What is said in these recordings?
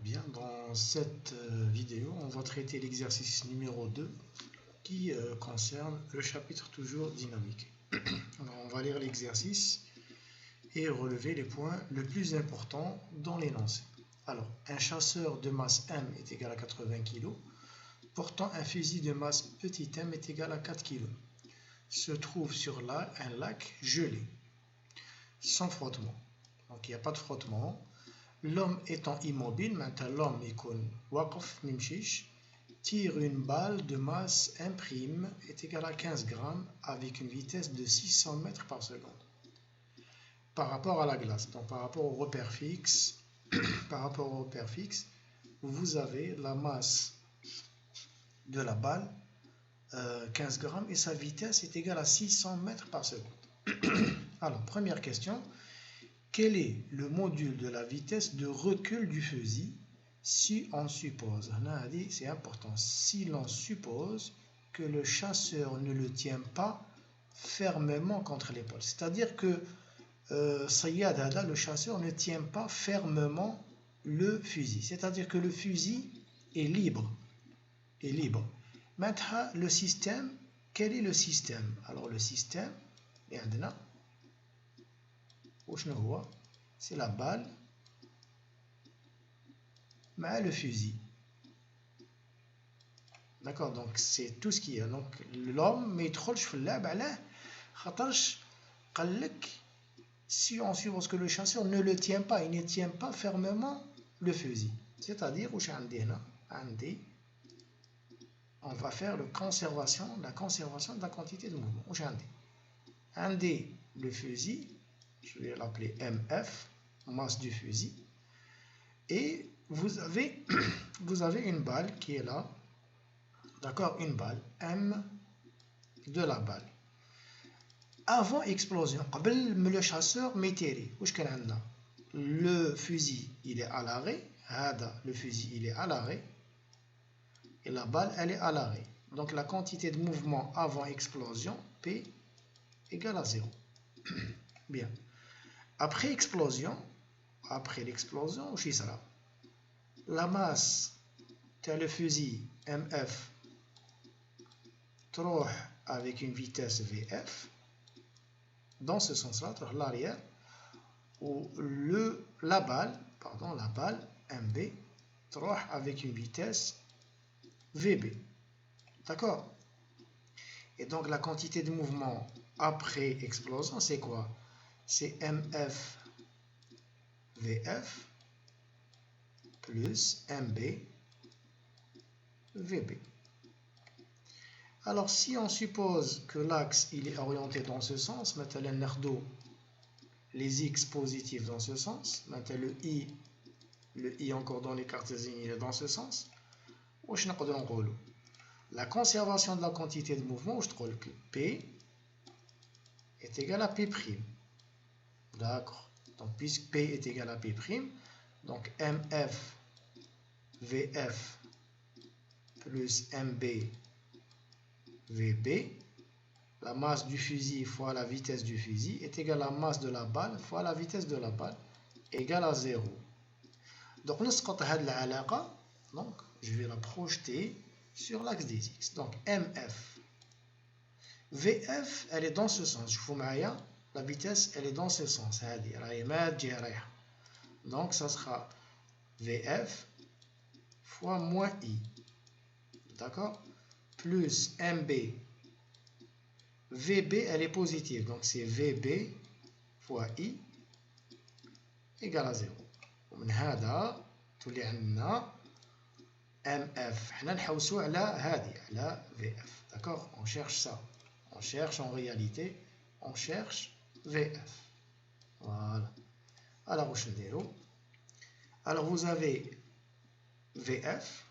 Bien, dans cette vidéo, on va traiter l'exercice numéro 2 qui concerne le chapitre toujours dynamique. Alors, on va lire l'exercice et relever les points les plus importants dans l'énoncé. Alors, un chasseur de masse M est égal à 80 kg, portant un fusil de masse petit m est égal à 4 kg. Se trouve sur là un lac gelé, sans frottement. Donc, il n'y a pas de frottement. L'homme étant immobile, maintenant l'homme tire une balle de masse 1' est égal à 15 grammes avec une vitesse de 600 mètres par seconde. Par rapport à la glace, donc par rapport au repère fixe, vous avez la masse de la balle, 15 grammes, et sa vitesse est égale à 600 mètres par seconde. Alors, première question. Quel est le module de la vitesse de recul du fusil si on suppose, c'est important, si l'on suppose que le chasseur ne le tient pas fermement contre l'épaule. C'est-à-dire que le chasseur ne tient pas fermement le fusil. C'est-à-dire que le fusil est libre. Maintenant, le système, quel est le système? Alors le système, c'est la balle mais le fusil. D'accord, donc c'est tout ce qu'il y a. Donc l'homme ما يدخلش في اللعب علاه خاطرش قال لك si on suppose que le chasseur ne le tient pas, il ne tient pas fermement le fusil. C'est-à-dire واش عندي هنا عندي on va faire la conservation de la quantité de mouvement. واش عندي le fusil, je vais l'appeler MF, masse du fusil, et vous avez une balle qui est là, d'accord, une balle, M de la balle. Avant explosion, le chasseur m'étire, le fusil il est à l'arrêt, le fusil il est à l'arrêt, et la balle elle est à l'arrêt. Donc la quantité de mouvement avant explosion, P égale à 0. Bien. Après l'explosion, où sera la masse de le fusil MF تروح avec une vitesse VF dans ce sens-là, l'arrière, où la balle MB تروح avec une vitesse VB. D'accord? Et donc la quantité de mouvement après explosion, c'est quoi? C'est MF VF plus MB VB. Alors si on suppose que l'axe il est orienté dans ce sens, maintenant les x positifs dans ce sens, maintenant le i encore dans les cartésiennes il est dans ce sens, la conservation de la quantité de mouvement, je trouve que P est égal à P'. D'accord. Donc puisque P est égal à P', donc MF VF plus MB VB, la masse du fusil fois la vitesse du fusil est égale à la masse de la balle fois la vitesse de la balle égale à 0. Donc je vais la projeter sur l'axe des x. Donc MF VF elle est dans ce sens. Je vous mets la vitesse elle est dans ce sens. Donc ça sera VF fois moins I. D'accord? Plus MB. VB elle est positive. Donc c'est VB fois I égale à 0. ومن هذا تولي عندنا MF. حنا نحوسوا على VF. D'accord? On cherche ça. On cherche en réalité, on cherche VF. Voilà. Alors vous avez VF,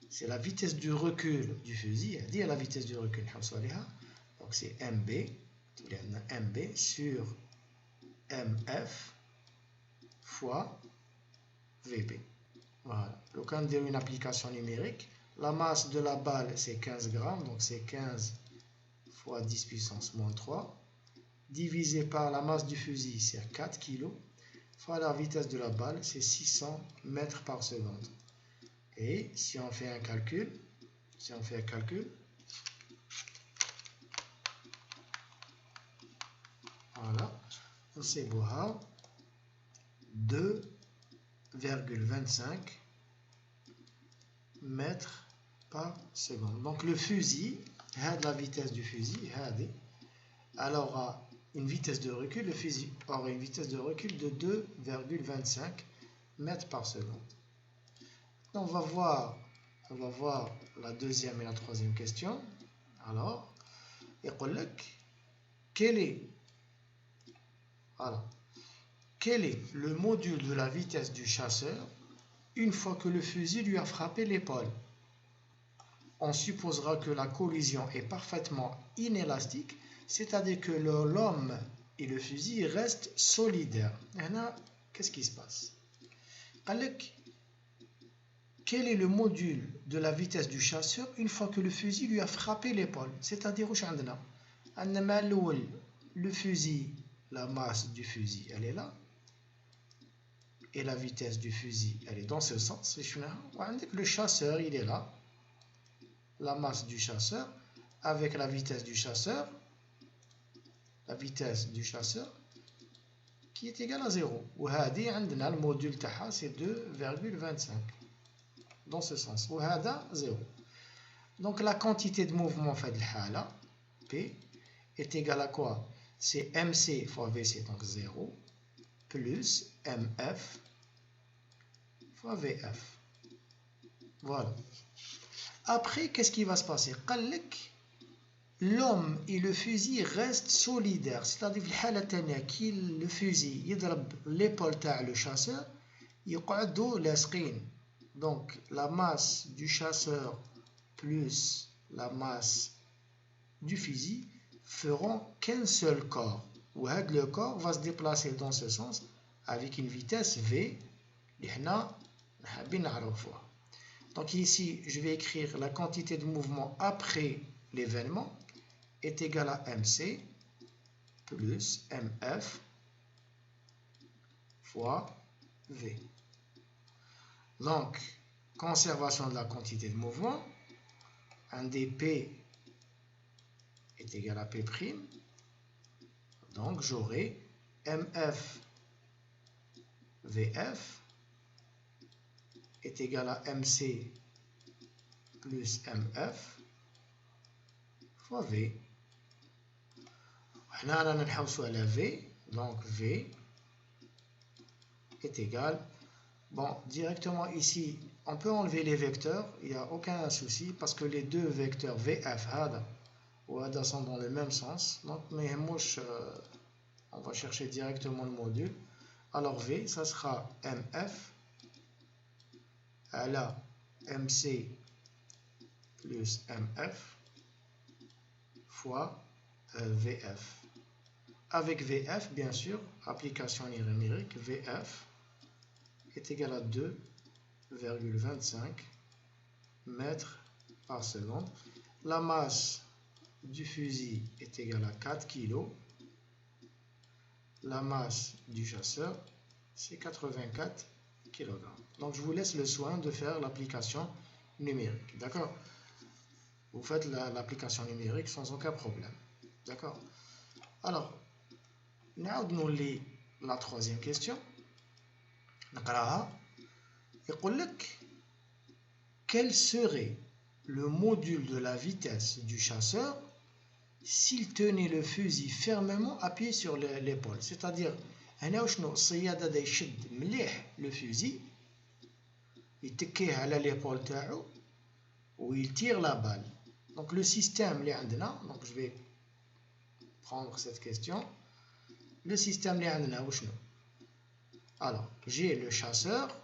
c'est la vitesse du recul du fusil, dire la vitesse du recul, donc c'est MB, MB sur MF fois VB. Voilà. Donc on a une application numérique. La masse de la balle c'est 15 grammes, donc c'est 15 fois 10 puissance moins 3, divisé par la masse du fusil c'est 4 kg. fois la vitesse de la balle, c'est 600 mètres par seconde. Et si on fait un calcul, voilà, on sait 2,25 mètres par seconde. Donc le fusil, la vitesse du fusil, elle aura une vitesse de recul, le fusil aura une vitesse de recul de 2,25 mètres par seconde. On va voir la deuxième et la troisième question. Alors, quel est le module de la vitesse du chasseur une fois que le fusil lui a frappé l'épaule? On supposera que la collision est parfaitement inélastique, c'est-à-dire que l'homme et le fusil restent solidaires. Qu'est-ce qui se passe? Quel est le module de la vitesse du chasseur une fois que le fusil lui a frappé l'épaule? C'est-à-dire, le fusil, la masse du fusil, elle est là. Et la vitesse du fusil, elle est dans ce sens. Le chasseur, il est là. La masse du chasseur avec la vitesse du chasseur. La vitesse du chasseur qui est égale à 0. Le module taha, c'est 2,25. Dans ce sens. 0. Donc la quantité de mouvement fait de l'hala, P, est égale à quoi? C'est MC fois VC, donc 0, plus MF fois VF. Voilà. Après, qu'est-ce qui va se passer? L'homme et le fusil restent solidaires. C'est-à-dire que le fusil يضرب l'épaule تاع le chasseur, يقعدوا لاصقين. Donc la masse du chasseur plus la masse du fusil feront qu'un seul corps. Le corps va se déplacer dans ce sens avec une vitesse V. Donc ici, je vais écrire la quantité de mouvement après l'événement est égale à MC plus MF fois V. Donc, conservation de la quantité de mouvement, un dP est égal à P'. Donc, j'aurai MF VF est égal à MC plus MF fois V. On a V, donc V est égal. Bon, directement ici, on peut enlever les vecteurs, il n'y a aucun souci, parce que les deux vecteurs VF ou ADA sont dans le même sens. Donc, on va chercher directement le module. Alors V, ça sera MF à la MC plus MF fois VF. Avec VF, bien sûr, application numérique, VF est égal à 2,25 mètres par seconde. La masse du fusil est égale à 4 kg. La masse du chasseur, c'est 84 kg. Donc, je vous laisse le soin de faire l'application numérique. D'accord? Vous faites l'application numérique sans aucun problème. D'accord? Alors, nous la troisième question. Quel serait le module de la vitesse du chasseur s'il tenait le fusil fermement appuyé sur l'épaule? C'est-à-dire, le fusil, il تكيه على l'épaule تاعو ou il tire la balle. Donc le système donc je vais prendre cette question. Le système alors j'ai le chasseur,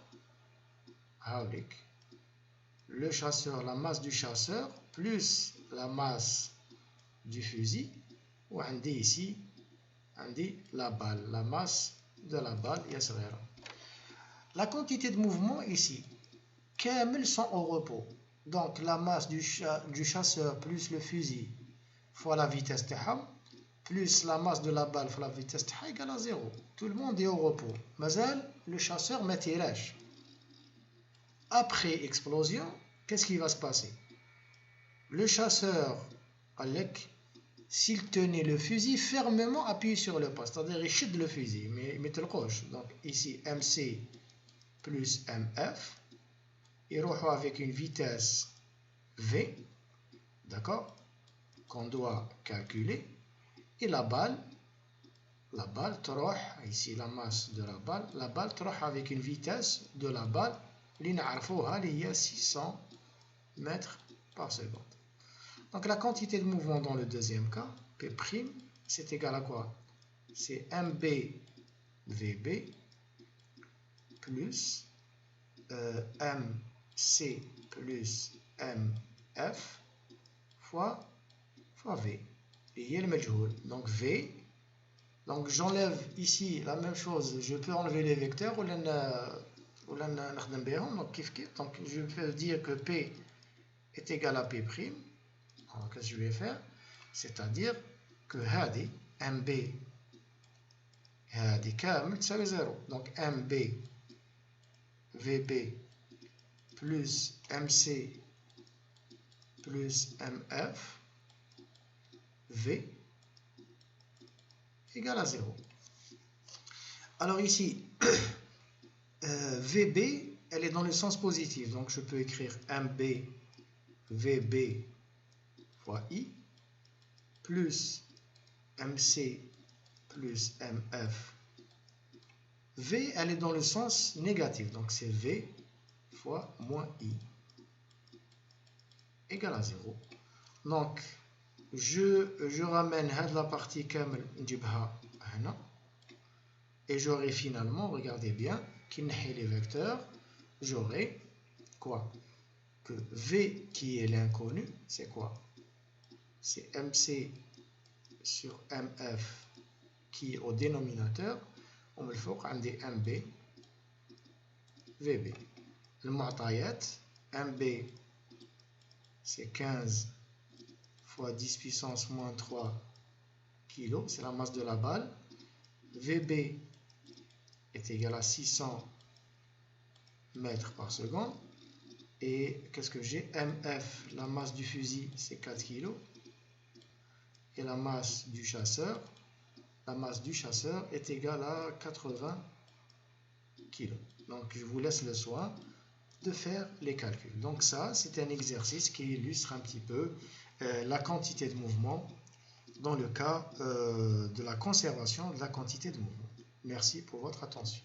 la masse du chasseur plus la masse du fusil, ou ici la balle, la masse de la balle. La quantité de mouvement ici, كامل sont au repos. Donc la masse du chasseur plus le fusil fois la vitesse تاعهم plus la masse de la balle fois la vitesse égale à 0. Tout le monde est au repos. Mazal, le chasseur met tirage. Après explosion, qu'est-ce qui va se passer? Le chasseur, s'il tenait le fusil fermement appuyé sur le pas, c'est-à-dire il chute le fusil, mais il met le coche. Donc ici, MC plus MF, il roule avec une vitesse V, d'accord, qu'on doit calculer, et la balle تروح, ici la masse de la balle تروح avec une vitesse de la balle, اللي نعرفوها اللي هي 600 mètres par seconde. Donc la quantité de mouvement dans le deuxième cas, P', c'est égal à quoi? C'est MB VB plus MC plus MF fois V. Et le majhoul. Donc V. Donc j'enlève ici la même chose. Je peux enlever les vecteurs ou donc je peux dire que P est égal à P'. Alors qu'est-ce que je vais faire? C'est-à-dire que هذه MB هذه كامل تساوي 0. Donc MB VB plus MC plus MF V égale à 0. Alors ici, VB, elle est dans le sens positif. Donc je peux écrire MB VB fois I plus MC plus MF. V, elle est dans le sens négatif. Donc c'est V fois moins I égale à 0. Donc je ramène la partie كامل نجيبها هنا et j'aurai finalement, regardez bien, qui n'est les vecteurs, j'aurai quoi? Que V qui est l'inconnu, c'est quoi? C'est MC sur MF qui est au dénominateur, on me le fait عندي MB VB. المعطيات MB c'est 15 fois 10 puissance moins 3 kg, c'est la masse de la balle. VB est égal à 600 mètres par seconde. Et qu'est-ce que j'ai? MF, la masse du fusil, c'est 4 kg. Et la masse du chasseur est égale à 80 kg. Donc je vous laisse le soin de faire les calculs. Donc ça, c'est un exercice qui illustre un petit peu la quantité de mouvement dans le cas de la conservation de la quantité de mouvement. Merci pour votre attention.